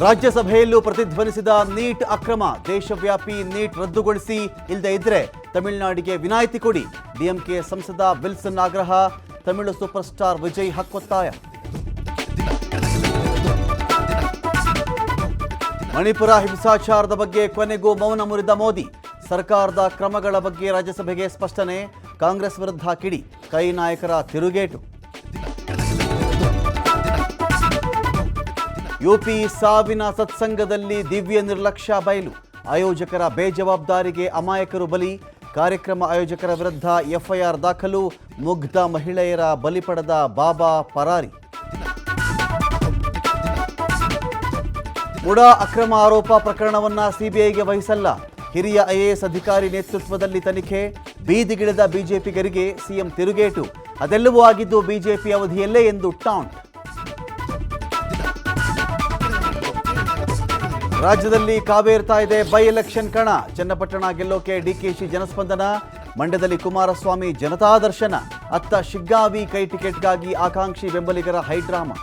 ರಾಜ್ಯಸಭೆಯಲ್ಲೂ ಪ್ರತಿಧ್ವನಿಸಿದ neat ಅಕ್ರಮ. ದೇಶವ್ಯಾಪಿ neat ರದ್ದುಗೊಳಿಸಿ, ಇಲ್ಲದೆ ಇದ್ರೆ ತಮಿಳುನಾಡಿಗೆ ವಿನಾಯಿತಿ ಕೊಡಿ. ಡಿಎಂಕೆ ಸಂಸದ ವಿಲ್ಸನ್ ಆಗ್ರಹ. ತಮಿಳು ಸೂಪರ್ ಸ್ಟಾರ್ ವಿಜಯ್ ಹಕ್ಕೊತ್ತಾಯ. ಮಣಿಪುರ ಹಿಂಸಾಚಾರದ ಬಗ್ಗೆ ಕೊನೆಗೂ ಮೌನ ಮುರಿದ ಮೋದಿ. ಸರ್ಕಾರದ ಕ್ರಮಗಳ ಬಗ್ಗೆ ರಾಜ್ಯಸಭೆಗೆ ಸ್ಪಷ್ಟನೆ. ಕಾಂಗ್ರೆಸ್ ವಿರುದ್ಧ ಕಿಡಿ. ಕೈ ನಾಯಕರ ತಿರುಗೇಟು. ಯುಪಿ ಸಾವಿನ ಸತ್ಸಂಗದಲ್ಲಿ ದಿವ್ಯ ನಿರ್ಲಕ್ಷ್ಯ ಬಯಲು. ಆಯೋಜಕರ ಬೇಜವಾಬ್ದಾರಿಗೆ ಅಮಾಯಕರು ಬಲಿ. ಕಾರ್ಯಕ್ರಮ ಆಯೋಜಕರ ವಿರುದ್ಧ ಎಫ್ಐಆರ್ ದಾಖಲು. ಮುಗ್ಧ ಮಹಿಳೆಯರ ಬಲಿ ಪಡೆದ ಬಾಬಾ ಪರಾರಿ. ಮುಡಾ ಅಕ್ರಮ ಆರೋಪ ಪ್ರಕರಣವನ್ನು ಸಿಬಿಐಗೆ ವಹಿಸಲ್ಲ. ಹಿರಿಯ ಐಎಎಸ್ ಅಧಿಕಾರಿ ನೇತೃತ್ವದಲ್ಲಿ ತನಿಖೆ. ಬೀದಿಗಿಳಿದ ಬಿಜೆಪಿಗರಿಗೆ ಸಿಎಂ ತಿರುಗೇಟು. ಅದೆಲ್ಲವೂ ಆಗಿದ್ದು ಬಿಜೆಪಿ ಅವಧಿಯಲ್ಲೇ ಎಂದು ಟಾಂಟ್. ರಾಜ್ಯದಲ್ಲಿ ಕಾವೇರ್ತಾ ಇದೆ ಬೈ ಎಲೆಕ್ಷನ್ ಕಣ. ಚನ್ನಪಟ್ಟಣ ಗೆಲ್ಲೋಕೆ ಡಿಕೆಶಿ ಜನಸ್ಪಂದನ. ಮಂಡ್ಯದಲ್ಲಿ ಕುಮಾರಸ್ವಾಮಿ ಜನತಾ ದರ್ಶನ. ಅತ್ತ ಶಿಗ್ಗಾವಿ ಕೈ ಟಿಕೆಟ್ಗಾಗಿ ಆಕಾಂಕ್ಷಿ ಬೆಂಬಲಿಗರ ಹೈಡ್ರಾಮಾ.